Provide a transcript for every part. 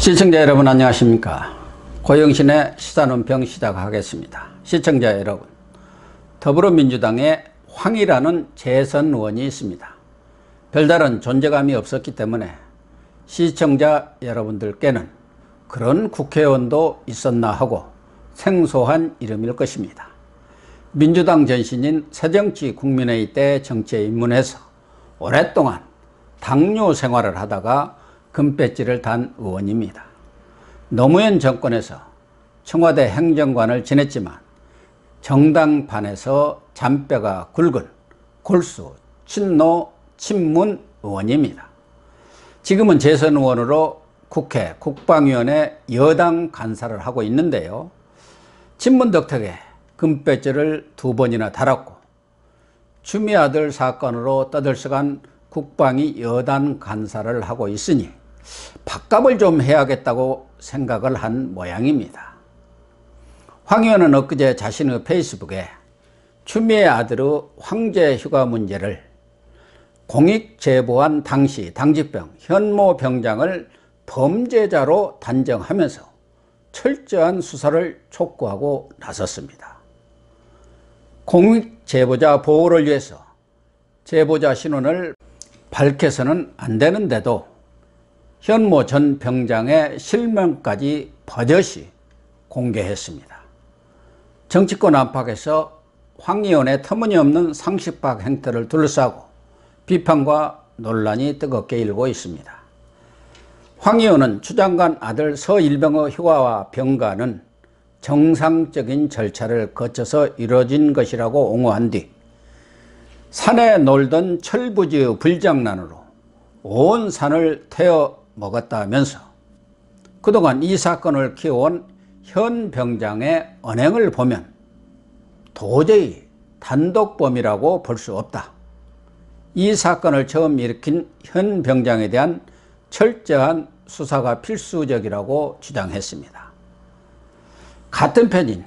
시청자 여러분 안녕하십니까. 고영신의 시사논평 시작하겠습니다. 시청자 여러분, 더불어민주당에 황이라는 재선 의원이 있습니다. 별다른 존재감이 없었기 때문에 시청자 여러분들께는 그런 국회의원도 있었나 하고 생소한 이름일 것입니다. 민주당 전신인 새정치국민회의 때 정치에 입문해서 오랫동안 당뇨 생활을 하다가 금배지를 단 의원입니다. 노무현 정권에서 청와대 행정관을 지냈지만 정당판에서 잔뼈가 굵은 골수 친노 친문 의원입니다. 지금은 재선 의원으로 국회 국방위원회 여당 간사를 하고 있는데요. 친문 덕택에 금배지를 2번이나 달았고 추미애 아들 사건으로 떠들썩한 국방위 여당 간사를 하고 있으니 밥값을 좀 해야겠다고 생각을 한 모양입니다. 황 의원은 엊그제 자신의 페이스북에 추미애 아들의 황제 휴가 문제를 공익 제보한 당시 당직병 현모 병장을 범죄자로 단정하면서 철저한 수사를 촉구하고 나섰습니다. 공익 제보자 보호를 위해서 제보자 신원을 밝혀서는 안 되는데도 현모 전 병장의 실명까지 버젓이 공개했습니다. 정치권 안팎에서 황 의원의 터무니없는 상식박 행태를 둘러싸고 비판과 논란이 뜨겁게 일고 있습니다. 황 의원은 추 장관 아들 서일병의 휴가와 병가는 정상적인 절차를 거쳐서 이루어진 것이라고 옹호한 뒤 산에 놀던 철부지의 불장난으로 온 산을 태워 먹었다면서 그동안 이 사건을 키워온 현 병장의 언행을 보면 도저히 단독범이라고 볼 수 없다. 이 사건을 처음 일으킨 현 병장에 대한 철저한 수사가 필수적이라고 주장했습니다. 같은 편인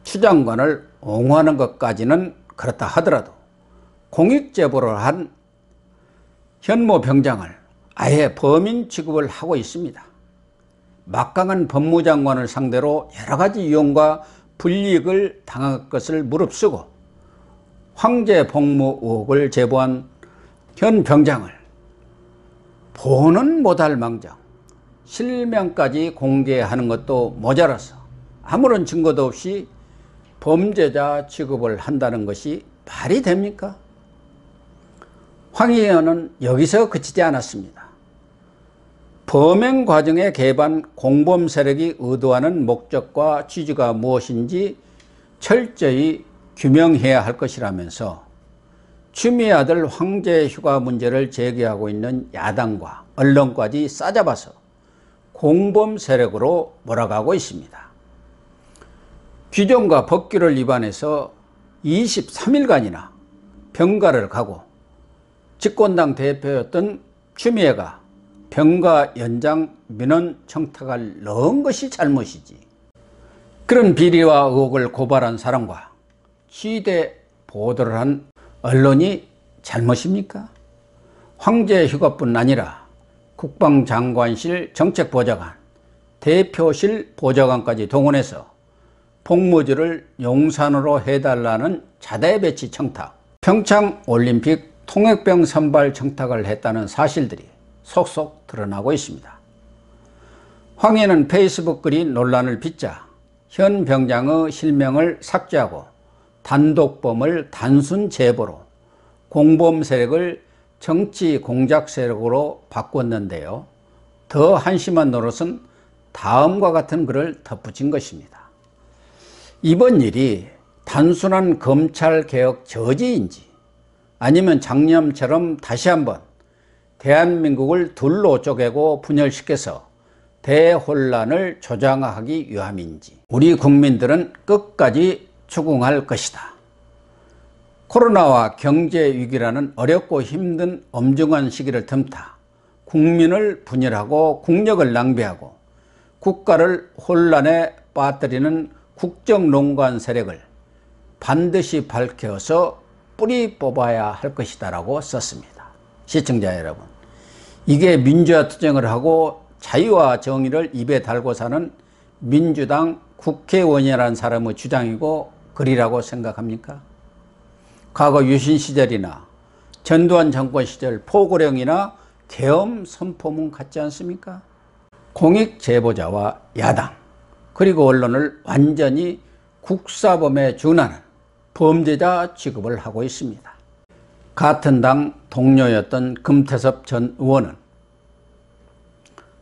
추 장관을 옹호하는 것까지는 그렇다 하더라도 공익제보를 한 현모 병장을 아예 범인 취급을 하고 있습니다. 막강한 법무장관을 상대로 여러 가지 유용과 불이익을 당할 것을 무릅쓰고 황제 복무 의혹을 제보한 현 병장을 보는 못할 망정 실명까지 공개하는 것도 모자라서 아무런 증거도 없이 범죄자 취급을 한다는 것이 말이 됩니까? 황 의원은 여기서 그치지 않았습니다. 범행 과정에 개입한 공범 세력이 의도하는 목적과 취지가 무엇인지 철저히 규명해야 할 것이라면서 추미애 아들 황제 휴가 문제를 제기하고 있는 야당과 언론까지 싸잡아서 공범 세력으로 몰아가고 있습니다. 규정과 법규를 위반해서 23일간이나 병가를 가고 집권당 대표였던 추미애가 병가 연장 민원 청탁을 넣은 것이 잘못이지. 그런 비리와 의혹을 고발한 사람과 취재 보도를 한 언론이 잘못입니까? 황제 휴가뿐 아니라 국방장관실 정책보좌관, 대표실 보좌관까지 동원해서 복무지를 용산으로 해달라는 자대 배치 청탁, 평창올림픽 통역병 선발 청탁을 했다는 사실들이 속속 드러나고 있습니다. 황 의원은 페이스북 글이 논란을 빚자 현 병장의 실명을 삭제하고 단독범을 단순 제보로 공범 세력을 정치 공작 세력으로 바꿨는데요. 더 한심한 노릇은 다음과 같은 글을 덧붙인 것입니다. 이번 일이 단순한 검찰개혁 저지인지 아니면 작년처럼 다시 한번 대한민국을 둘로 쪼개고 분열시켜서 대혼란을 조장하기 위함인지 우리 국민들은 끝까지 추궁할 것이다. 코로나와 경제위기라는 어렵고 힘든 엄중한 시기를 틈타 국민을 분열하고 국력을 낭비하고 국가를 혼란에 빠뜨리는 국정농간 세력을 반드시 밝혀서 뿌리 뽑아야 할 것이다 라고 썼습니다. 시청자 여러분, 이게 민주화 투쟁을 하고 자유와 정의를 입에 달고 사는 민주당 국회의원이라는 사람의 주장이고 글이라고 생각합니까? 과거 유신 시절이나 전두환 정권 시절 포고령이나 계엄 선포문 같지 않습니까? 공익 제보자와 야당 그리고 언론을 완전히 국사범에 준하는 범죄자 취급을 하고 있습니다. 같은 당 동료였던 금태섭 전 의원은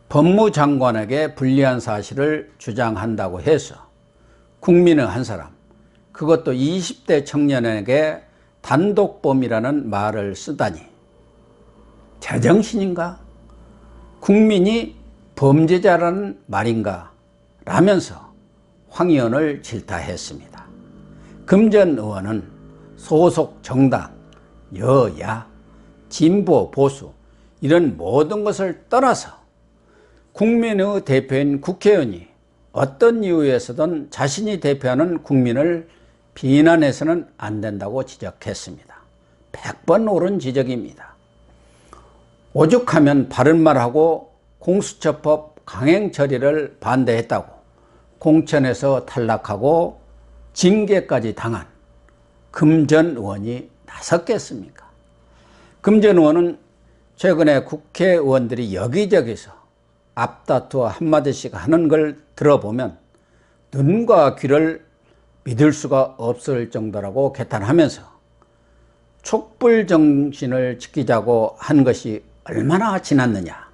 법무장관에게 불리한 사실을 주장한다고 해서 국민의 한 사람, 그것도 20대 청년에게 단독범이라는 말을 쓰다니 제정신인가? 국민이 범죄자라는 말인가? 라면서 황 의원을 질타했습니다. 금 전 의원은 소속 정당, 여야, 진보, 보수 이런 모든 것을 떠나서 국민의 대표인 국회의원이 어떤 이유에서든 자신이 대표하는 국민을 비난해서는 안 된다고 지적했습니다. 100번 옳은 지적입니다. 오죽하면 바른 말하고 공수처법 강행 처리를 반대했다고 공천에서 탈락하고 징계까지 당한 금 전 의원이 나섰겠습니까? 금 전 의원은 최근에 국회의원들이 여기저기서 앞다투어 한마디씩 하는 걸 들어보면 눈과 귀를 믿을 수가 없을 정도라고 개탄하면서 촛불 정신을 지키자고 한 것이 얼마나 지났느냐.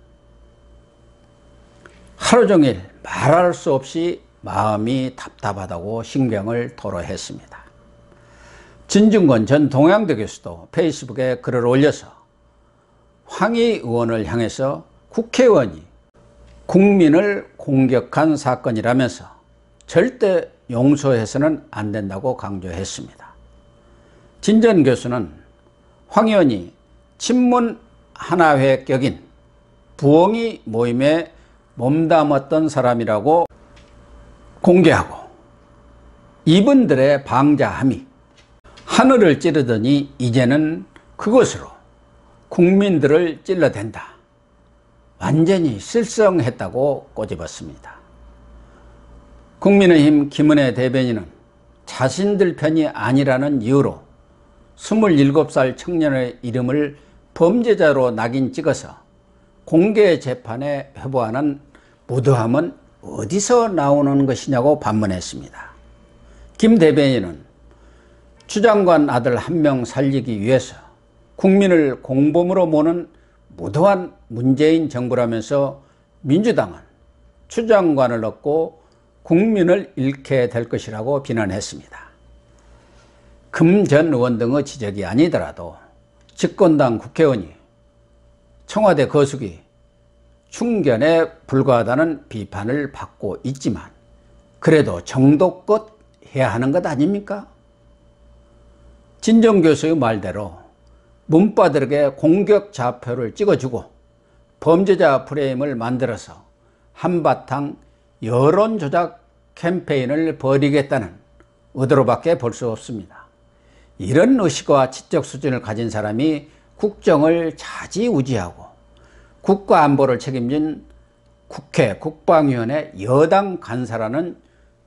하루 종일 말할 수 없이 마음이 답답하다고 신경을 토로했습니다. 진중권 전 동양대 교수도 페이스북에 글을 올려서 황희 의원을 향해서 국회의원이 국민을 공격한 사건이라면서 절대 용서해서는 안 된다고 강조했습니다. 진 전 교수는 황 의원이 친문 하나회 격인 부엉이 모임에 몸담았던 사람이라고 공개하고 이분들의 방자함이 하늘을 찌르더니 이제는 그것으로 국민들을 찔러댄다. 완전히 실성했다고 꼬집었습니다. 국민의힘 김은혜 대변인은 자신들 편이 아니라는 이유로 27살 청년의 이름을 범죄자로 낙인 찍어서 공개 재판에 회부하는 무도함은 어디서 나오는 것이냐고 반문했습니다. 김 대변인은 추 장관 아들 한 명 살리기 위해서 국민을 공범으로 모는 무도한 문재인 정부라면서 민주당은 추 장관을 얻고 국민을 잃게 될 것이라고 비난했습니다. 금 전 의원 등의 지적이 아니더라도 집권당 국회의원이 청와대 거수기 충견에 불과하다는 비판을 받고 있지만 그래도 정도껏 해야 하는 것 아닙니까? 진정 교수의 말대로 문바들에게 공격 좌표를 찍어주고 범죄자 프레임을 만들어서 한바탕 여론 조작 캠페인을 벌이겠다는 의도로밖에 볼 수 없습니다. 이런 의식과 지적 수준을 가진 사람이 국정을 좌지우지하고 국가안보를 책임진 국회 국방위원회 여당 간사라는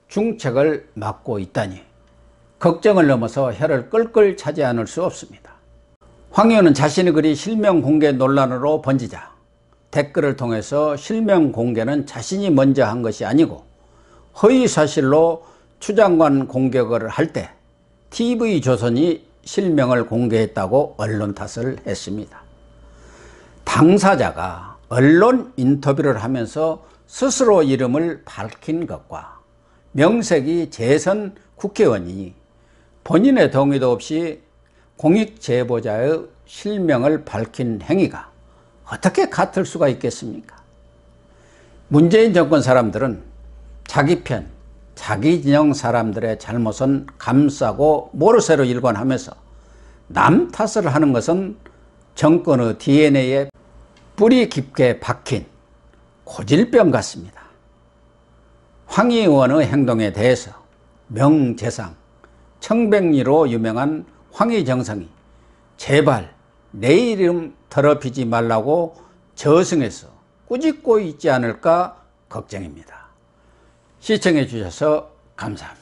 중책을 맡고 있다니 걱정을 넘어서 혀를 끌끌 차지 않을 수 없습니다. 황 의원은 자신의 글이 실명 공개 논란으로 번지자 댓글을 통해서 실명 공개는 자신이 먼저 한 것이 아니고 허위사실로 추 장관 공격을 할 때 TV조선이 실명을 공개했다고 언론 탓을 했습니다. 당사자가 언론 인터뷰를 하면서 스스로 이름을 밝힌 것과 명색이 재선 국회의원이 본인의 동의도 없이 공익제보자의 실명을 밝힌 행위가 어떻게 같을 수가 있겠습니까? 문재인 정권 사람들은 자기 편, 자기 진영 사람들의 잘못은 감싸고 모르쇠로 일관하면서 남 탓을 하는 것은 정권의 DNA에 뿌리 깊게 박힌 고질병 같습니다. 황희 의원의 행동에 대해서 명재상, 청백리로 유명한 황희 정성이 제발 내 이름 더럽히지 말라고 저승에서 꾸짖고 있지 않을까 걱정입니다. 시청해 주셔서 감사합니다.